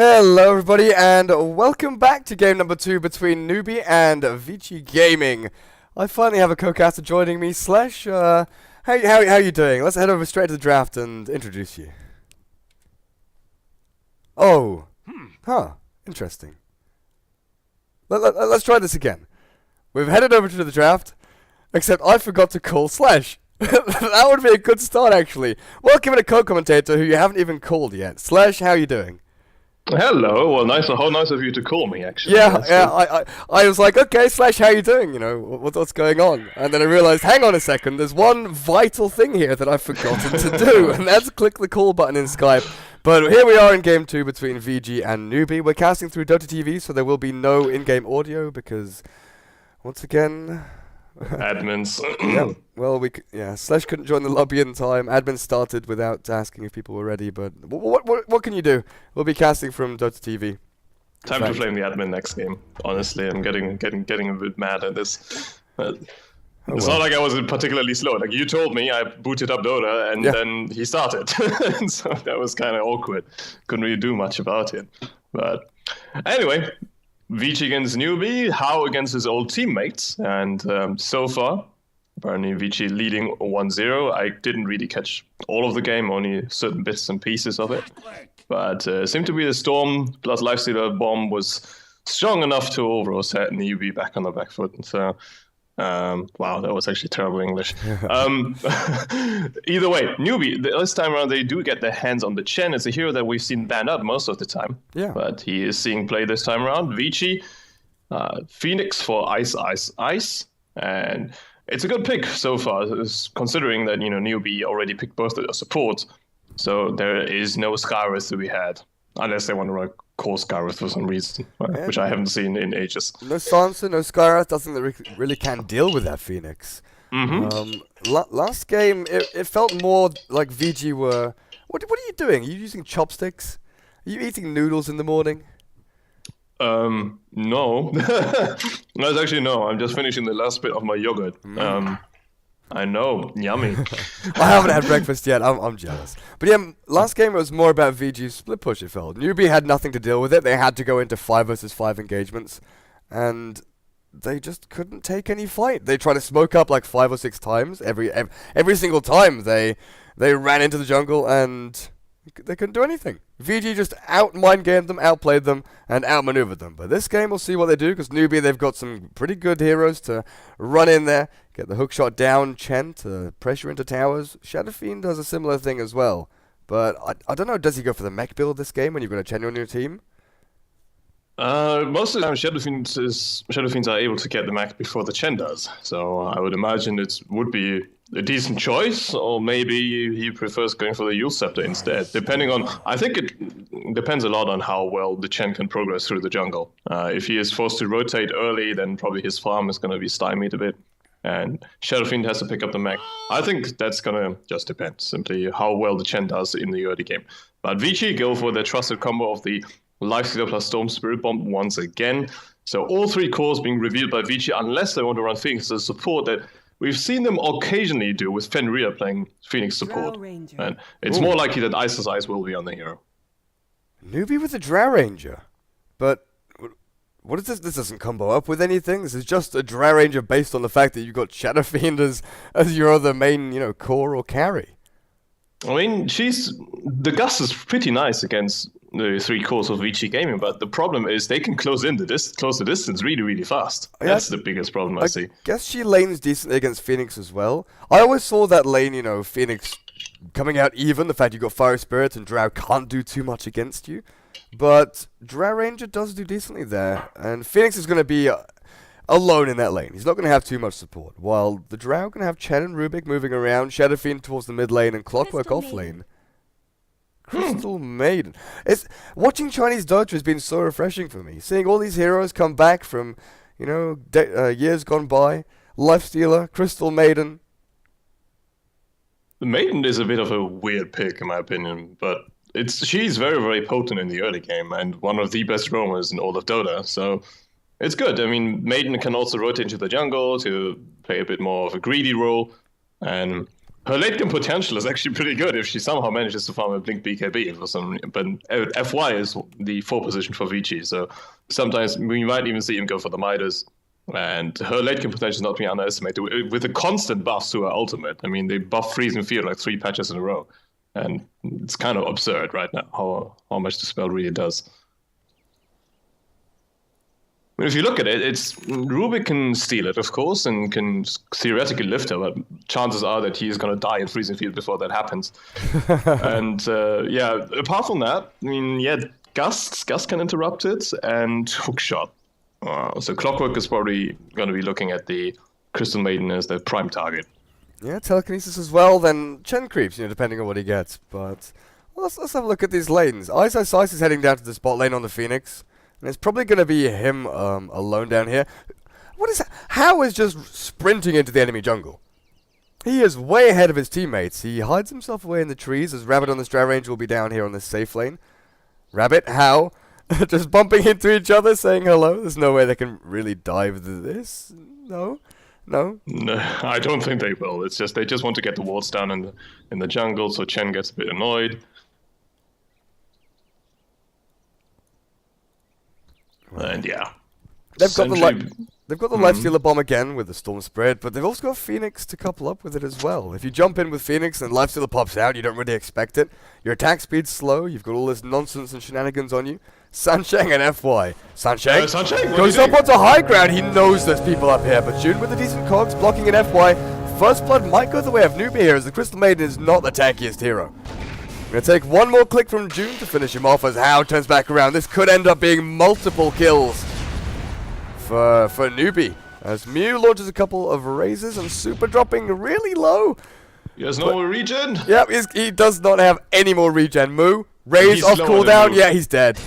Hello everybody and welcome back to game number 2 between Newbee and Vici Gaming. I finally have a co-caster joining me. Slash, how you doing? Let's head over straight to the draft and introduce you. Oh, interesting. Let's try this again. We've headed over to the draft, except I forgot to call Slash. That would be a good start actually. Welcome to co-commentator who you haven't even called yet. Slash, how you doing? Hello. Well, how nice of you to call me, actually. Yeah. I was like, okay, Slash, how you doing? You know, what's going on? And then I realized, hang on a second, there's one vital thing here that I've forgotten to do, and that's click the call button in Skype. But here we are in game 2 between VG and Newbee. We're casting through Dota TV, so there will be no in-game audio because, once again, admins. Slash couldn't join the lobby in time. Admin started without asking if people were ready, but what can you do? We'll be casting from Dota TV. Time to flame the admin next game. Honestly, I'm getting a bit mad at this. It's not like I was particularly slow. Like you told me, I booted up Dota and then he started. So that was kind of awkward. Couldn't really do much about it. But anyway, Vici against Newbee, How against his old teammates, and so far, apparently Vici leading 1-0. I didn't really catch all of the game, only certain bits and pieces of it. But seemed to be the Storm plus Lifestealer bomb was strong enough to overall set Newbee back on the back foot. And so, wow, that was actually terrible English. Either way, Newbee, this time around, they do get their hands on the Chen. It's a hero that we've seen banned out most of the time. Yeah. But he is seeing play this time around. Vici, Phoenix for Ice, Ice, Ice. And it's a good pick so far, considering that, Newbee already picked both of their supports. So there is no Scarith to be had. Unless they want to call Scarith for some reason, which I haven't seen in ages. No Sansa, no Scarith, doesn't really can deal with that Phoenix. Last game, it felt more like VG were... What are you doing? Are you using chopsticks? Are you eating noodles in the morning? No. No, actually no. I'm just finishing the last bit of my yogurt. I know, yummy. I haven't had breakfast yet. I'm jealous. But yeah, last game it was more about VG's split push. It felt Newbee had nothing to deal with it. They had to go into 5 versus 5 engagements, and they just couldn't take any fight. They tried to smoke up like 5 or 6 times. Every single time they ran into the jungle and they couldn't do anything. VG just out-mind gamed them, outplayed them, and outmaneuvered them. But this game, we'll see what they do, because Newbee, they've got some pretty good heroes to run in there, get the hookshot down, Chen to pressure into towers. Shadowfiend does a similar thing as well. But I don't know, does he go for the mech build this game when you've got a Chen on your team? Most of the time, Shadowfiends are able to get the mech before the Chen does. So I would imagine it would be a decent choice, or maybe he prefers going for the Yule Scepter instead. Depending on, I think it depends a lot on how well the Chen can progress through the jungle. If he is forced to rotate early, then probably his farm is going to be stymied a bit, and Shadowfiend has to pick up the mech. I think that's going to just depend, simply how well the Chen does in the early game. But Vici go for the trusted combo of the Lifestealer plus Storm Spirit Bomb once again. So all 3 cores being revealed by Vici, unless they want to run Phoenix as support that we've seen them occasionally do with Fenrir playing Phoenix support. And it's more likely that Ice's Eyes will be on the hero. Newbee with the Drow Ranger. But what is this? This doesn't combo up with anything. This is just a Drow Ranger based on the fact that you've got Shadowfiend as your other main, core or carry. I mean, the Gus is pretty nice against the 3 cores of Vici Gaming, but the problem is they can close the distance really, really fast. That's the biggest problem I see. I guess she lanes decently against Phoenix as well. I always saw that lane, Phoenix coming out even. The fact you've got Fire Spirit and Drow can't do too much against you. But Drow Ranger does do decently there. And Phoenix is going to be alone in that lane. He's not going to have too much support. While the Drow are going to have Chen and Rubik moving around, Shadowfiend towards the mid lane, and Clockwork off lane. Crystal Maiden. Watching Chinese Dota has been so refreshing for me. Seeing all these heroes come back from, years gone by. Lifestealer, Crystal Maiden. The Maiden is a bit of a weird pick, in my opinion, but she's very, very potent in the early game and one of the best roamers in all of Dota, so it's good. I mean, Maiden can also rotate into the jungle to play a bit more of a greedy role, and her late game potential is actually pretty good if she somehow manages to farm a Blink BKB for some. But FY is the 4 position for VG, so sometimes we might even see him go for the Midas. And her late game potential is not being underestimated with the constant buffs to her ultimate. I mean, they buff Freeze and Field like 3 patches in a row, and it's kind of absurd right now how much the spell really does. I mean, if you look at it, Rubik can steal it, of course, and can theoretically lift her, but chances are that he is going to die in Freezing Field before that happens. And yeah, apart from that, I mean, yeah, Gust can interrupt it, and Hookshot. So Clockwork is probably going to be looking at the Crystal Maiden as their prime target. Yeah, Telekinesis as well, then Chen creeps, depending on what he gets. But well, let's have a look at these lanes. Ice is heading down to the spot lane on the Phoenix. And it's probably going to be him alone down here. What is that? How is just sprinting into the enemy jungle? He is way ahead of his teammates. He hides himself away in the trees as Rabbit on the Strat Range will be down here on this safe lane. Rabbit, how? Just bumping into each other, saying hello. There's no way they can really dive this. No, I don't think they will. It's just they just want to get the wards down in the jungle, so Chen gets a bit annoyed. And yeah, they've got the Lifestealer bomb again with the Storm Spread, but they've also got Phoenix to couple up with it as well. If you jump in with Phoenix and Lifestealer pops out, you don't really expect it. Your attack speed's slow. You've got all this nonsense and shenanigans on you. Sansheng and FY. Sansheng goes up onto high ground. He knows there's people up here, but June with a decent cogs blocking an FY. First blood might go the way of Newbee here, as the Crystal Maiden is not the tankiest hero. Gonna take one more click from June to finish him off as Hao turns back around. This could end up being multiple kills for Newbee, as Mew launches a couple of raises and Super dropping really low. He has no more regen. Yep, he does not have any more regen. Moo, raise off cooldown. Yeah, he's dead.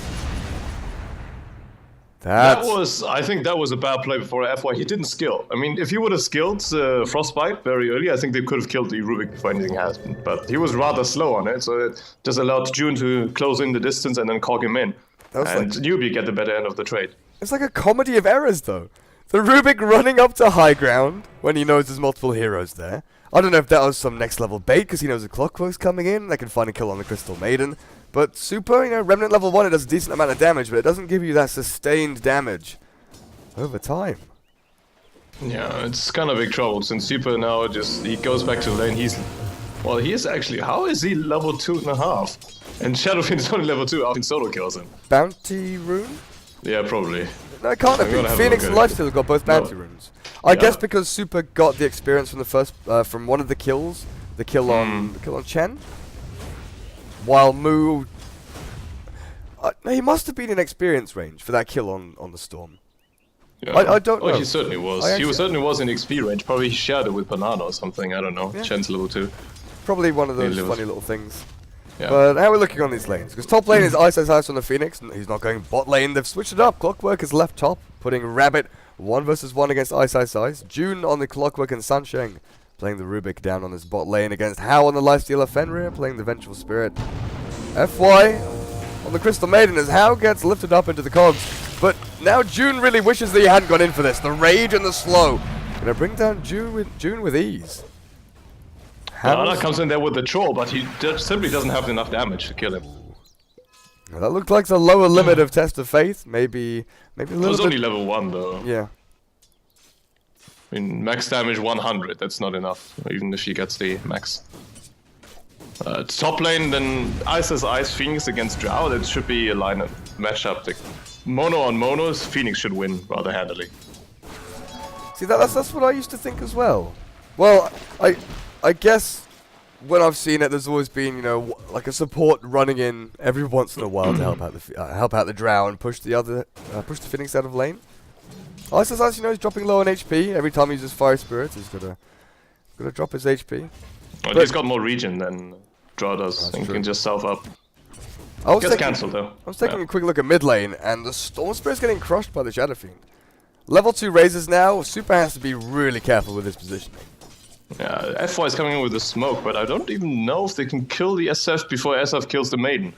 I think that was a bad play before FY. He didn't skill. I mean, if he would have skilled Frostbite very early, I think they could have killed the Rubik before anything happened. But he was rather slow on it, so it just allowed June to close in the distance and then cog him in. And Newbee get the better end of the trade. It's like a comedy of errors, though. The Rubik running up to high ground when he knows there's multiple heroes there. I don't know if that was some next level bait because he knows the Clockwork's coming in. They can find a kill on the Crystal Maiden. But Super, Remnant level 1, it does a decent amount of damage, but it doesn't give you that sustained damage over time. Yeah, it's kind of big trouble since Super now he goes back to lane. He is actually, how is he level 2.5? And Shadowfiend is only level 2 after solo kills him. Bounty rune? Yeah, probably. No, it can't have been. Phoenix and Lifesteal have got both bounty runes. I guess because Super got the experience from the first, from one of the kills, the kill on Chen. While Moo, he must have been in experience range for that kill on the Storm. Yeah. I don't know. Oh, he certainly was. He certainly was in XP range. Probably he shared it with Banana or something. I don't know. Yeah. Chen's level 2. Probably one of those funny little things. Yeah. But how are we looking on these lanes? Because top lane is Ice on the Phoenix. And he's not going bot lane. They've switched it up. Clockwork is left top, putting Rabbit 1 versus 1 against Ice. June on the Clockwork and Sansheng playing the Rubik down on his bot lane against Hao on the Lifestealer. Fenrir playing the Vengeful Spirit. FY on the Crystal Maiden as Hao gets lifted up into the cogs. But now June really wishes that he hadn't gone in for this. The rage and the slow. Gonna bring down June with ease. Banana comes in there with the troll, but he simply doesn't have enough damage to kill him. Now that looked like the lower limit of Test of Faith. Maybe a little bit. It was only level 1 though. Yeah. I mean, max damage 100, that's not enough, even if she gets the max. Top lane, then Ice Phoenix against Drow, that should be a line matchup. The mono on monos, Phoenix should win rather handily. See, that's what I used to think as well. Well, I guess when I've seen it, there's always been, like a support running in every once in a while to help out the Drow and push the Phoenix out of lane. Ice, he's dropping low on HP. Every time he uses Fire Spirit, he's gotta drop his HP. Well, he's got more regen than Drow does. He can just self up. Gets cancelled though. I was taking a quick look at mid lane, and the Storm Spirit's getting crushed by the Shadow Fiend. Level 2 raises now. Super has to be really careful with his positioning. Yeah, FY is coming in with the smoke, but I don't even know if they can kill the SF before SF kills the Maiden.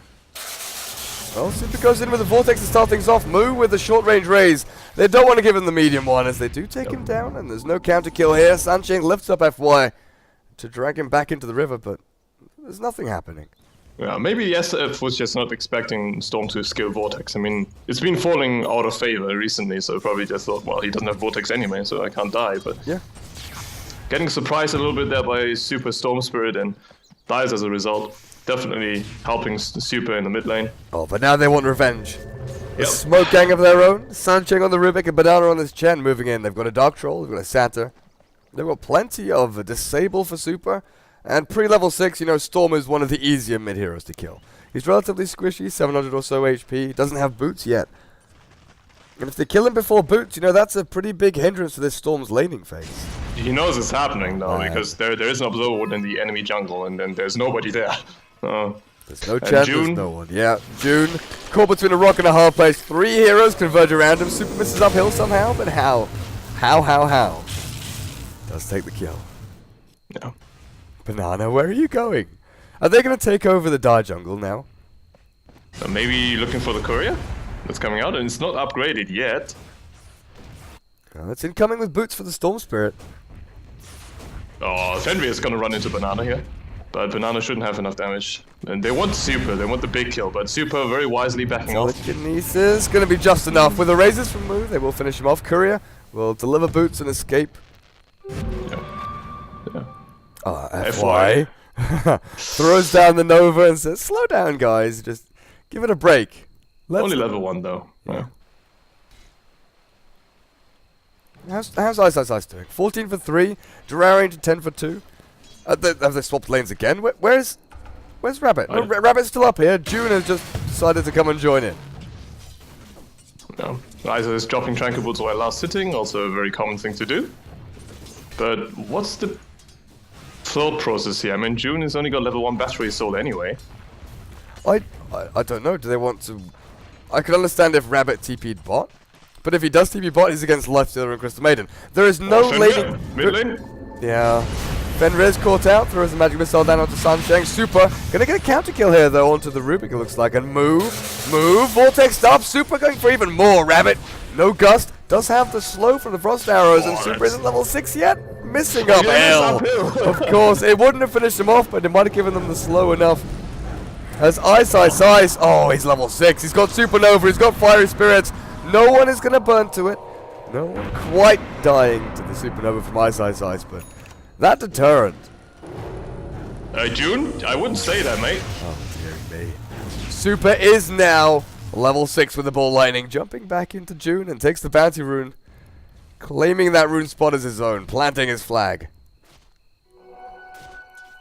Well, Super goes in with the Vortex to start things off. Moo with the short range raise. They don't want to give him the medium one as they do take him down, and there's no counter kill here. Sansheng lifts up FY. to drag him back into the river, but there's nothing happening. Yeah, maybe the SF was just not expecting Storm to skill Vortex. I mean, it's been falling out of favor recently, so probably just thought, well, he doesn't have Vortex anyway, so I can't die, but... Yeah. Getting surprised a little bit there by Super Storm Spirit and dies as a result. Definitely helping Super in the mid lane. Oh, but now they want revenge. A smoke gang of their own. Sancheng on the Rubik and Banana on this Chen moving in. They've got a Dark Troll, they've got a Santa. They've got plenty of disable for Super. And pre-level 6, you know, Storm is one of the easier mid-heroes to kill. He's relatively squishy, 700 or so HP. Doesn't have boots yet. And if they kill him before boots, you know, that's a pretty big hindrance to this Storm's laning phase. He knows it's happening, though, because there is an Observer Ward in the enemy jungle, and then there's nobody there. There's no chance, there's no one. Yeah, June, caught between a rock and a hard place. 3 heroes converge around him. Super misses uphill somehow, but how? How? Does take the kill. Yeah. Banana, where are you going? Are they going to take over the Dire jungle now? Maybe looking for the courier that's coming out, and it's not upgraded yet. Well, it's incoming with boots for the Storm Spirit. Oh, Fenrir is gonna run into Banana here. But Banana shouldn't have enough damage. And they want Super, they want the big kill, but Super very wisely backing off. Telekinesis going to be just enough. With the razors from Moo, they will finish him off. Courier will deliver boots and escape. Yeah. FY. Throws down the Nova and says, slow down, guys. Just give it a break. Only level 1, though. Yeah. How's Ice doing? 14 for 3. Durarian to 10 for 2. Have they swapped lanes again? Where's Rabbit? No, Rabbit's still up here. June has just decided to come and join in. No. Isa is dropping Tranquil while last sitting, also a very common thing to do. But what's the thought process here? I mean, June has only got level 1 battery soul anyway. I don't know. Do they want to... I could understand if Rabbit TP'd bot. But if he does TP bot, he's against Lifestealer and Crystal Maiden. There is no laning... Mid lane? Yeah. Fenrir's caught out, throws a magic missile down onto Sancheng. Super. Gonna get a counter kill here, though, onto the Rubik, it looks like. And move. Vortex up. Super going for even more. Rabbit. No gust. Does have the slow from the frost arrows, and Super isn't level 6 yet. Missing uphill. Of course. It wouldn't have finished him off, but it might have given them the slow enough. As Ice. Oh, he's level 6. He's got Supernova. He's got Fiery Spirits. No one is going to burn to it. No one quite dying to the Supernova from Ice, but that deterrent. June? I wouldn't say that, mate. Oh, dear me. Super is now level 6 with the ball lightning, jumping back into June and takes the bounty rune, claiming that rune spot as his own, planting his flag.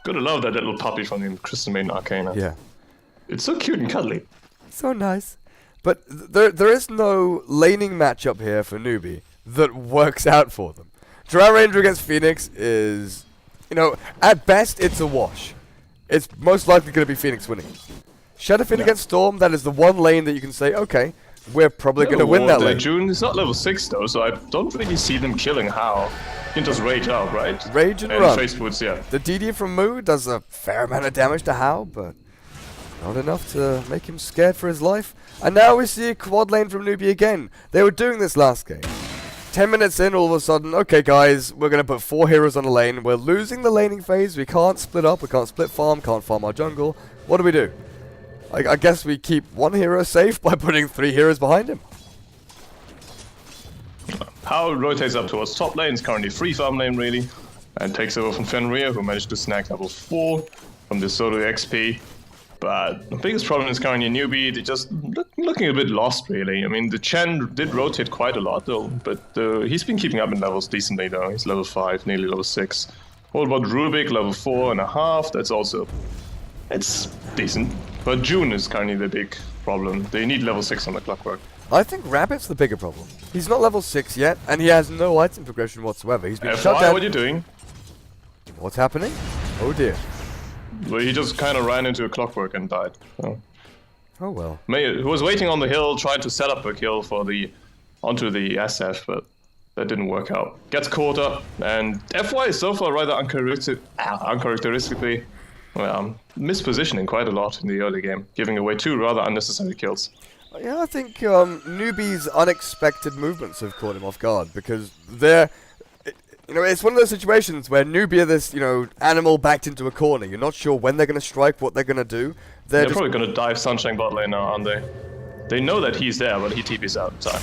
Gotta love that little puppy from the Crystal Maiden Arcana. Yeah. It's so cute and cuddly. So nice. But there is no laning matchup here for Newbee that works out for them. Drow Ranger against Phoenix is, you know, at best it's a wash. It's most likely going to be Phoenix winning. Shadowfin against Storm, that is the one lane that you can say, okay, we're probably going to win that lane. June is not level 6 though, so I don't really see them killing How. You can just rage out, right? Rage and run. Face boots, yeah. The DD from Moo does a fair amount of damage to How, but not enough to make him scared for his life. And now we see a quad lane from Newbee again. They were doing this last game. 10 minutes in, all of a sudden, okay guys, we're going to put 4 heroes on a lane. We're losing the laning phase. We can't split up. We can't split farm. Can't farm our jungle. What do? I guess we keep 1 hero safe by putting 3 heroes behind him. How rotates up towards top lane. It's currently free farm lane, really. And takes over from Fenrir, who managed to snag level 4 from the solo XP. But the biggest problem is currently Newbee. They're just looking a bit lost, really. I mean, the Chen did rotate quite a lot, though. But he's been keeping up in levels decently, though. He's level 5, nearly level 6. What about Rubik, level 4.5? That's also... it's decent. But June is currently the big problem. They need level 6 on the clockwork. I think Rabbit's the bigger problem. He's not level 6 yet, and he has no item progression whatsoever. He's been shut down. What are you doing? What's happening? Oh dear. Well, he just kind of ran into a clockwork and died. Oh well. He was waiting on the hill, trying to set up a kill for onto the SF, but that didn't work out. Gets caught up, and FY is so far rather uncharacteristically mispositioning quite a lot in the early game, giving away 2 rather unnecessary kills. Yeah, I think Newbee's unexpected movements have caught him off guard, because they're... You know, it's one of those situations where Newbee are this, you know, animal backed into a corner. You're not sure when they're going to strike, what they're going to do. They're probably going to dive Sunshine bot lane now, aren't they? They know that he's there, but he TP's out. Sorry.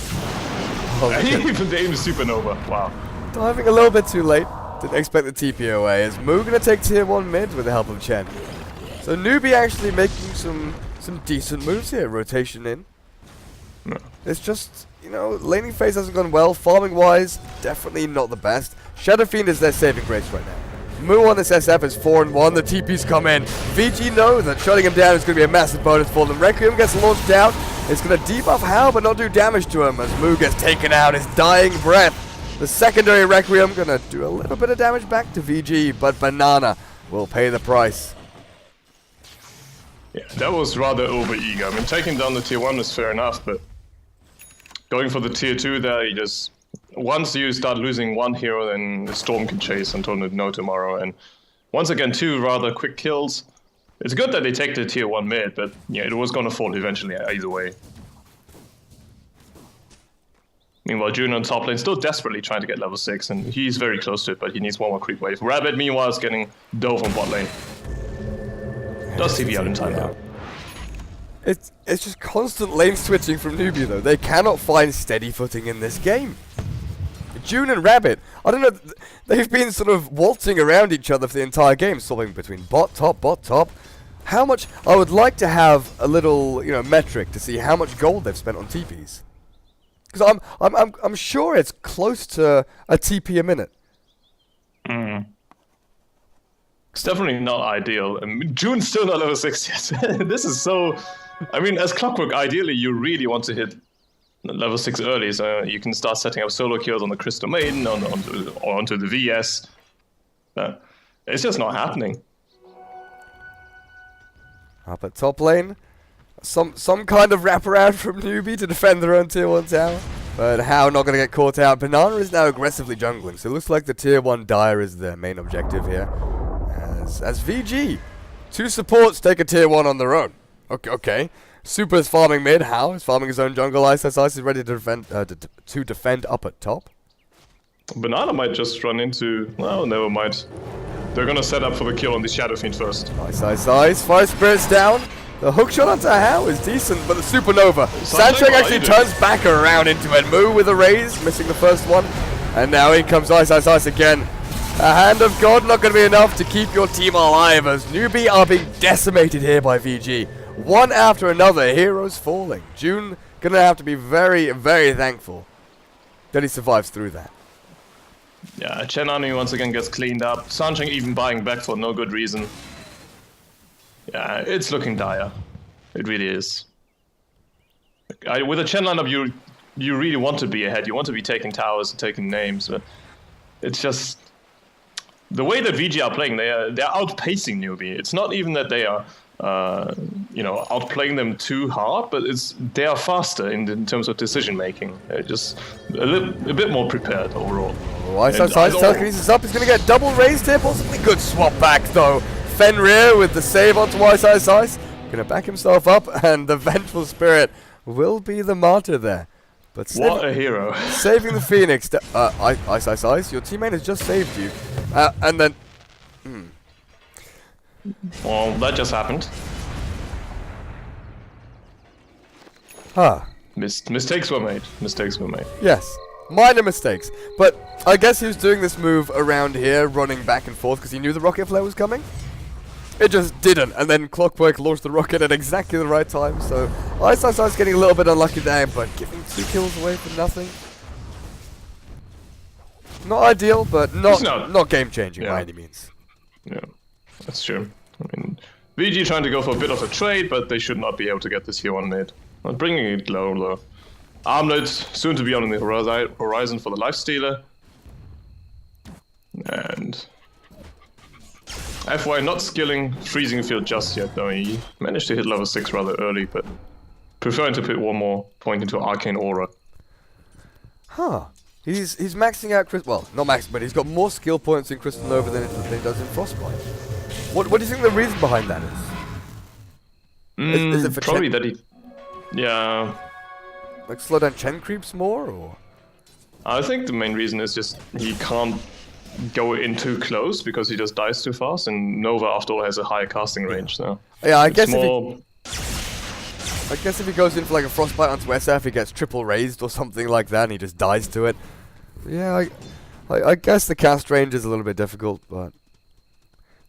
Even the aim is supernova. Wow. Diving a little bit too late. Didn't expect the TP away. Is Moo going to take tier 1 mid with the help of Chen? So Newbee actually making some decent moves here. Rotation in. No. It's just, you know, laning phase hasn't gone well. Farming wise, definitely not the best. Shadow Fiend is their saving grace right now. Moo on this SF is 4-1. The TP's come in. VG knows that shutting him down is going to be a massive bonus for them. Requiem gets launched out. It's going to debuff Hal, but not do damage to him as Moo gets taken out. His dying breath. The secondary Requiem going to do a little bit of damage back to VG, but Banana will pay the price. Yeah, that was rather over-ego. I mean, taking down the tier 1 is fair enough, but going for the tier 2 there, you just... Once you start losing one hero, then the Storm can chase until no tomorrow. And once again, 2 rather quick kills. It's good that they take the tier 1 mid, but yeah, it was going to fall eventually either way. Meanwhile, June on top lane still desperately trying to get level 6, and he's very close to it, but he needs one more creep wave. Rabbit, meanwhile, is getting dove on bot lane. Does TP out in time though. It's just constant lane switching from Newbee though. They cannot find steady footing in this game. June and Rabbit, I don't know, they've been sort of waltzing around each other for the entire game, swapping between bot top. How much, I would like to have a little, you know, metric to see how much gold they've spent on TPs. Because I'm sure it's close to a TP a minute. It's definitely not ideal. And June's still not level 6 yet. This is so... I mean, as Clockwork, ideally you really want to hit level 6 early, so you can start setting up solo kills on the Crystal Maiden, or onto the VS. It's just not happening. Up at top lane, some kind of wraparound from Newbee to defend their own tier 1 tower. But How not going to get caught out. Banana is now aggressively jungling, so it looks like the tier 1 Dire is their main objective here. As VG, 2 supports take a tier 1 on their own. Okay. Super is farming mid. How is farming his own jungle. Ice is ready to defend up at top. Banana might just run into... Well, never mind. They're gonna set up for the kill on the Shadow Fiend first. Ice. Fire Spirit's down. The hook shot onto How is decent, but the Supernova. Sancheng actually turns back around into it. Moo with a raise, missing the first one. And now in comes Ice again. A hand of God not going to be enough to keep your team alive as Newbee are being decimated here by VG. One after another, heroes falling. June going to have to be very, very thankful that he survives through that. Yeah, Chen Anu once again gets cleaned up. Sancheng even buying back for no good reason. Yeah, it's looking dire. It really is. With a Chen lineup, you really want to be ahead. You want to be taking towers and taking names. But it's just... The way that VG are playing, they're outpacing Newbee. It's not even that they are, outplaying them too hard, but they are faster in terms of decision making. They're just a bit more prepared overall. Ice telekinesis up. He's going to get double raised here. Possibly good swap back though. Fenrir with the save onto Ice. Going to back himself up, and the Vengeful Spirit will be the martyr there. But what a hero. Saving the Phoenix. Ice. Your teammate has just saved you. And then... Well, that just happened. Mistakes were made. Yes. Minor mistakes. But I guess he was doing this move around here, running back and forth, because he knew the rocket flare was coming. It just didn't, and then Clockwork launched the rocket at exactly the right time, so Ice getting a little bit unlucky there, but giving 2 kills away for nothing. Not ideal, but not game-changing by any means. Yeah, that's true. I mean, VG trying to go for a bit of a trade, but they should not be able to get this here on mid. Not bringing it low, though. Armlet soon to be on the horizon for the Lifestealer. And... FY not skilling Freezing Field just yet, though. He managed to hit level 6 rather early, but preferring to put one more point into Arcane Aura. Huh. He's maxing out well, not maxing, but he's got more skill points in Crystal Nova than he does in Frostbite. What do you think the reason behind that is? Is it for probably Chen? that he... Yeah... Like slow down Chen creeps more, or...? I think the main reason is just he can't go in too close because he just dies too fast, and Nova after all has a higher casting range. So Yeah, I guess if he goes in for like a frostbite onto SF, he gets triple raised or something like that, and he just dies to it. Yeah, I guess the cast range is a little bit difficult, but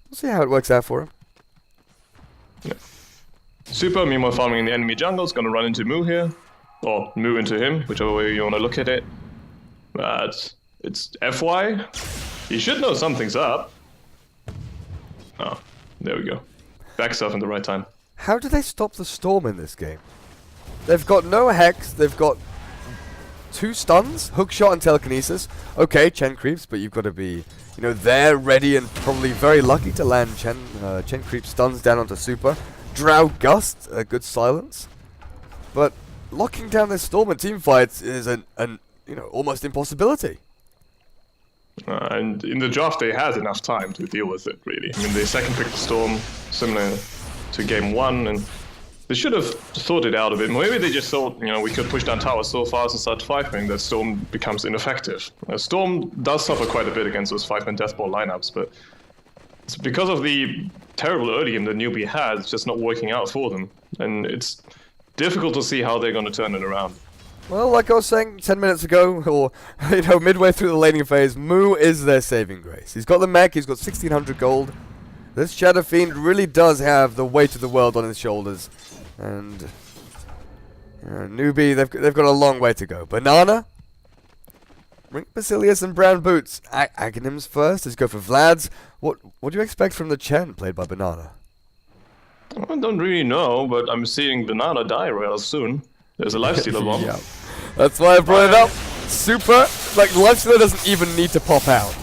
we'll see how it works out for him. Yeah. Super, meanwhile farming in the enemy jungle, is going to run into Moo here. Or Moo into him, whichever way you want to look at it. But it's FY. He should know something's up. Oh, there we go. Back stuff in the right time. How do they stop the Storm in this game? They've got no Hex, they've got 2 stuns, Hookshot and Telekinesis. Okay, Chen creeps, but you've got to be, you know, there, ready, and probably very lucky to land Chen. Chen creeps stuns down onto Super. Drow Gust, a good silence. But locking down this Storm in teamfights is an you know, almost impossibility. And in the draft, they had enough time to deal with it, really. I mean, they second picked the Storm, similar to game 1, and they should have thought it out a bit. Maybe they just thought, you know, we could push down towers so fast and start 5-manning that Storm becomes ineffective. Storm does suffer quite a bit against those 5-man deathball lineups, but it's because of the terrible early game that Newbee has, it's just not working out for them. And it's difficult to see how they're going to turn it around. Well, like I was saying 10 minutes ago, or, you know, midway through the laning phase, Moo is their saving grace. He's got the mech, he's got 1600 gold. This Shadow Fiend really does have the weight of the world on his shoulders. And Newbee, they've got a long way to go. Banana, Ring Basilius and Brown Boots. Aghanims first. Let's go for Vlad's. What do you expect from the Chen played by Banana? I don't really know, but I'm seeing Banana die real soon. There's a lifestealer bomb. Yeah. That's why I brought it up. Super. Like, lifestealer doesn't even need to pop out.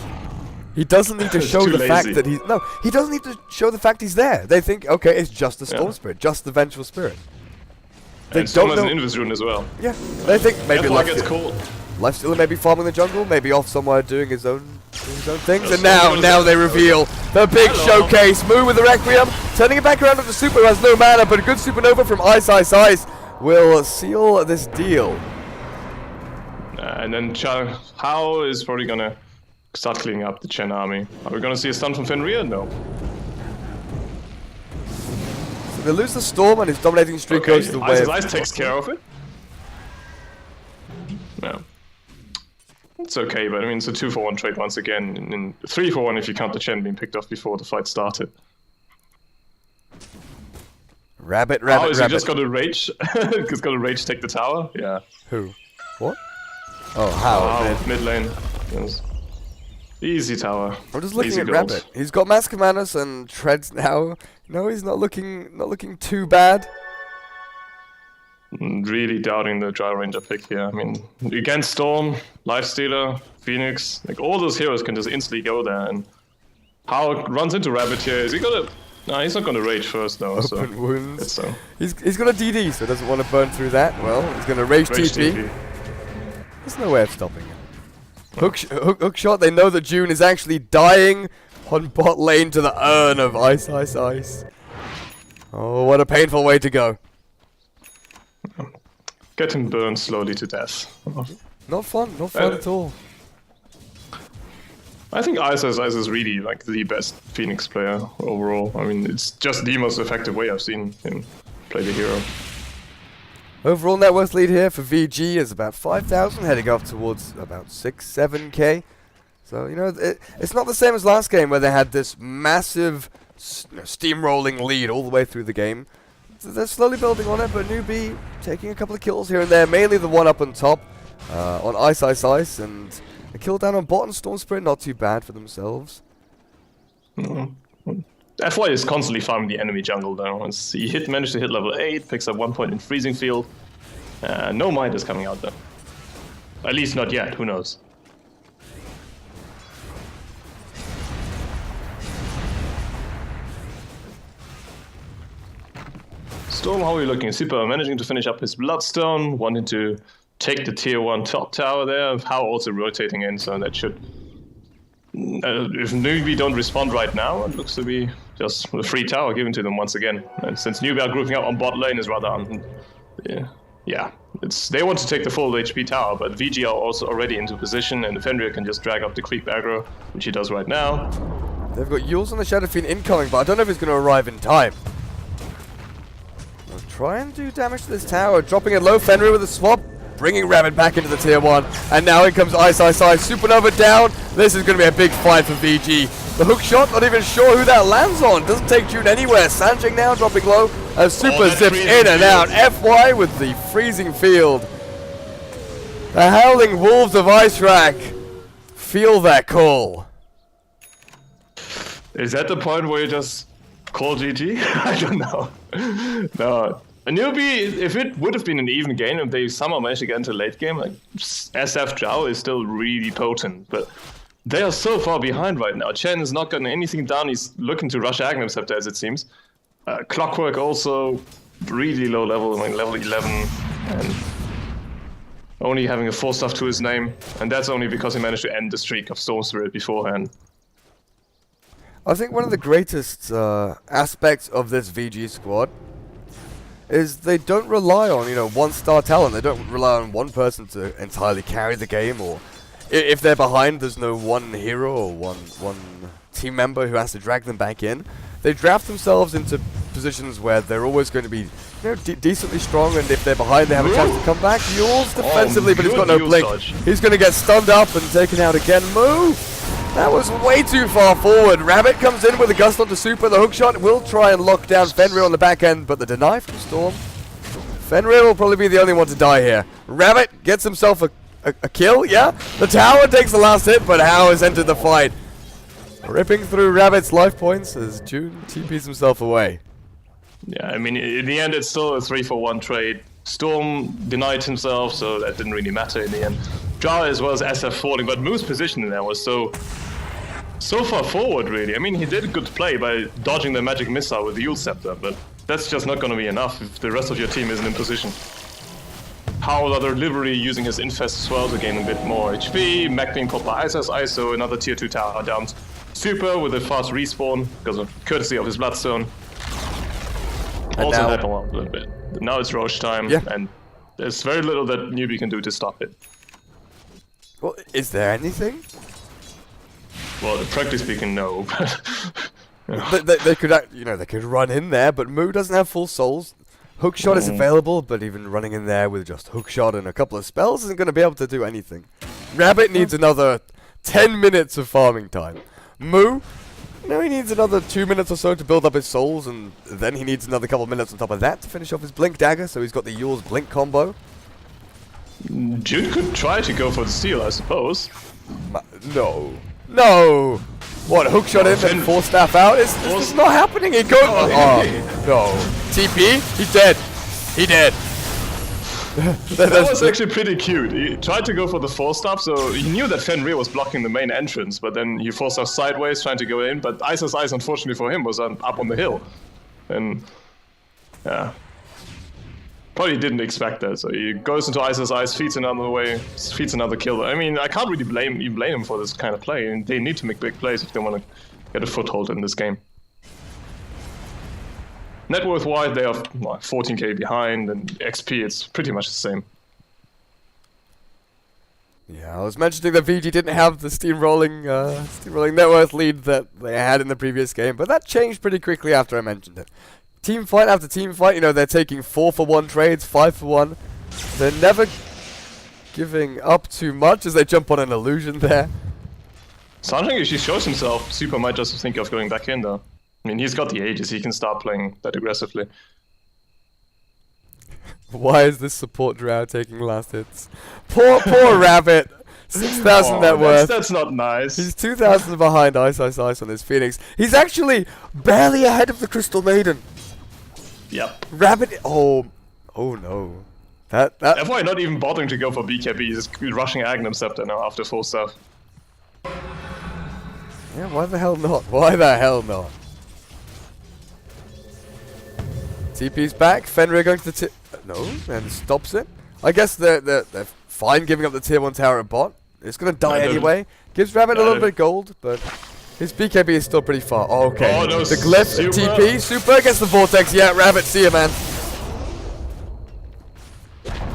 He doesn't need to show the fact that he's... No, he doesn't need to show the fact he's there. They think, okay, it's just the Storm Spirit, just the Vengeful Spirit. They don't has an Invis rune as well. Yeah, they think maybe Lifestealer may be farming the jungle, maybe off somewhere doing his own things. And now they reveal the big showcase. Moo with the Requiem, turning it back around to the Super, who has no mana, but a good Supernova from Ice will seal this deal. And then Hao is probably gonna start cleaning up the Chen army. Are we gonna see a stun from Fenrir? No. So they lose the Storm and his dominating streak goes the way of... Ice takes care of it. No. It's okay, but I mean, it's a 2-for-1 trade once again, and 3-for-1 if you count the Chen being picked off before the fight started. Rabbit. Is he just gonna rage? He's gonna rage take the tower? Yeah. Who? What? Oh, how? Mid lane. Yes. Easy tower. I'm just looking at Rabbit. He's got Mask of Manus and Treads now. No, he's not looking too bad. Really doubting the Dry Ranger pick here. I mean, against Storm, Lifestealer, Phoenix, like all those heroes can just instantly go there. And How runs into Rabbit here. Is he gonna? No, he's not gonna rage first though. Open wounds. He's got a DD, so doesn't want to burn through that. Well, he's gonna rage TP. There's no way of stopping him. Hook shot. They know that June is actually dying on bot lane to the urn of Ice. Oh, what a painful way to go. Get him burned slowly to death. Not fun at all. I think Ice is really like the best Phoenix player overall. I mean, it's just the most effective way I've seen him play the hero. Overall net worth lead here for VG is about 5,000, heading up towards about 6-7k. So, you know, it's not the same as last game where they had this massive steamrolling lead all the way through the game. So they're slowly building on it, but Newbee taking a couple of kills here and there, mainly the one up on top on Ice, and a kill down on bot and Storm Spirit, not too bad for themselves. FY is constantly farming the enemy jungle though. He managed to hit level 8, picks up 1 point in Freezing Field. No Might is coming out though. At least not yet, who knows. Storm, how are we looking? Super, managing to finish up his Bloodstone, wanting to take the tier 1 top tower there. How also rotating in, so that should... if Newbee don't respond right now, it looks to be just a free tower given to them once again. And since Newbee are grouping up on bot lane is rather yeah, they want to take the full HP tower, but VG are also already into position, and Fenrir can just drag up the creep aggro, which he does right now. They've got Yules on the Shadow Fiend incoming, but I don't know if he's going to arrive in time. They'll try and do damage to this tower, dropping it low. Fenrir with a swap, bringing Rabbit back into the tier 1, and now in comes Ice. Supernova down. This is going to be a big fight for VG. The hook shot, not even sure who that lands on. Doesn't take June anywhere. Sanjing now dropping low as Super zips in and out. FY with the freezing field. The Howling Wolves of Ice Rack feel that call. Is that the point where you just call GG? I don't know. No. A Newbee, if it would have been an even game, if they somehow managed to get into late game, like SF Zhao is still really potent, but they are so far behind right now. Chen is not getting anything done. He's looking to rush Aghanim Scepter, as it seems. Clockwork also really low level, I mean level 11, and only having a 4-stuff to his name, and that's only because he managed to end the streak of Storm Spirit beforehand. I think one of the greatest aspects of this VG squad is they don't rely on, one-star talent. They don't rely on one person to entirely carry the game, or if they're behind, there's no one hero or one team member who has to drag them back in. They draft themselves into positions where they're always going to be decently strong, and if they're behind, they have a chance to come back. Yules defensively, but he's got no blink. Dodge. He's going to get stunned up and taken out again. Move! That was way too far forward. Rabbit comes in with a gust onto Super. The hookshot will try and lock down Fenrir on the back end, but the deny from Storm. Fenrir will probably be the only one to die here. Rabbit gets himself a kill, yeah? The tower takes the last hit, but Hao has entered the fight. Ripping through Rabbit's life points as June TPs himself away. Yeah, I mean, in the end, it's still a 3-for-1 trade. Storm denied himself, so that didn't really matter in the end. Jar as well as SF falling, but Moo's position in there was so far forward, really. I mean, he did a good play by dodging the magic missile with the Yule Scepter, but that's just not going to be enough if the rest of your team isn't in position. Howler delivery using his Infest as well to gain a bit more HP. Mac being caught by Ice, so another tier 2 tower down. Super with a fast respawn because of courtesy of his Bloodstone. Also that one a little bit. Now it's Roche time, and there's very little that Newbee can do to stop it. Well, is there anything? Well, practically speaking, no. they could, they could run in there, but Moo doesn't have full souls. Hookshot is available, but even running in there with just Hookshot and a couple of spells isn't going to be able to do anything. Rabbit needs another 10 minutes of farming time. Moo, he needs another 2 minutes or so to build up his souls, and then he needs another couple of minutes on top of that to finish off his Blink Dagger, so he's got the Yule's Blink combo. June could try to go for the steal, I suppose. No. What, hookshot in and 4-staff out? It's not happening. He goes. No. TP? He's dead. He dead. That was actually pretty cute. He tried to go for the 4-staff, so he knew that Fenrir was blocking the main entrance, but then he 4-staff sideways trying to go in, but Ice's Ice, unfortunately for him, was up on the hill. And, yeah. Probably didn't expect that, so he goes into Ice's Ice, feeds another kill. I mean, I can't really blame him for this kind of play, and they need to make big plays if they want to get a foothold in this game. Net worth-wise, they are 14k behind, and XP, it's pretty much the same. Yeah, I was mentioning that VG didn't have the steamrolling net worth lead that they had in the previous game, but that changed pretty quickly after I mentioned it. Team fight after team fight, they're taking 4-for-1 trades, 5-for-1. They're never giving up too much as they jump on an illusion there. Sanjing, if he shows himself, Super might just think of going back in though. I mean, he's got the ages, he can start playing that aggressively. Why is this support drow taking last hits? Poor Rabbit! 6,000 net worth. That's not nice. He's 2,000 behind Ice on his Phoenix. He's actually barely ahead of the Crystal Maiden. Yep. Rabbit. Oh no. That. FY not even bothering to go for BKB. He's just rushing Aghanim Scepter now after 4-staff. Yeah, why the hell not? Why the hell not? TP's back. Fenrir going to the no, and stops it. I guess they're fine giving up the tier 1 tower at bot. It's gonna die anyway. Gives Rabbit a little bit of gold, but his BKB is still pretty far. Oh, okay. Oh, no, the glyph, TP, Super gets the vortex. Yeah, Rabbit, see ya, man.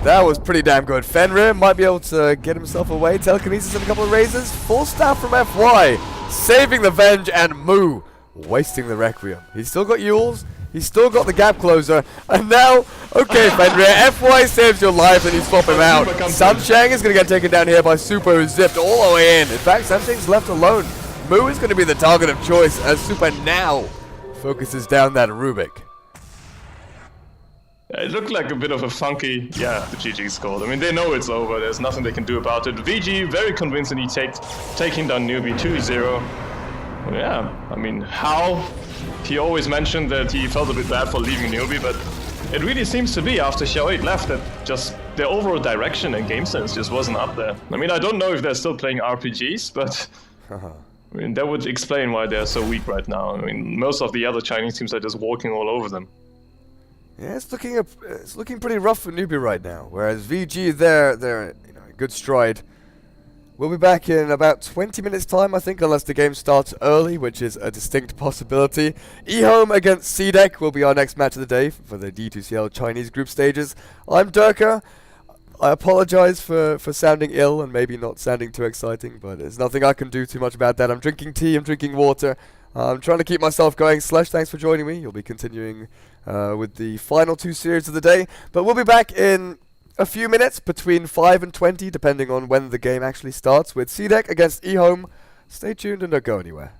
That was pretty damn good. Fenrir might be able to get himself away. Telekinesis and a couple of raises. Full staff from FY. Saving the Venge and Moo. Wasting the Requiem. He's still got Yules. He's still got the gap closer. And now, okay, Fenrir, FY saves your life and you swap him out. Sunshang is going to get taken down here by Super, who's zipped all the way in. In fact, Sunshang's left alone. Moo is going to be the target of choice as Super now focuses down that Rubik. It looked like a bit of a funky, the GG scored. I mean, they know it's over. There's nothing they can do about it. VG very convincingly taking down Newbee 2-0. Yeah, I mean, how? He always mentioned that he felt a bit bad for leaving Newbee, but it really seems to be after Xiao 8 left that just their overall direction and game sense just wasn't up there. I mean, I don't know if they're still playing RPGs, but I mean, that would explain why they're so weak right now. I mean, most of the other Chinese teams are just walking all over them. Yeah, it's looking pretty rough for Newbee right now. Whereas VG, they're in good stride. We'll be back in about 20 minutes time, I think, unless the game starts early, which is a distinct possibility. eHome against CDEC will be our next match of the day for the D2CL Chinese group stages. I'm Durka. I apologize for sounding ill and maybe not sounding too exciting, but there's nothing I can do too much about that. I'm drinking tea, I'm drinking water. I'm trying to keep myself going. Slush, thanks for joining me. You'll be continuing with the final 2 series of the day. But we'll be back in a few minutes, between 5 and 20, depending on when the game actually starts, with CDEC against eHome. Stay tuned and don't go anywhere.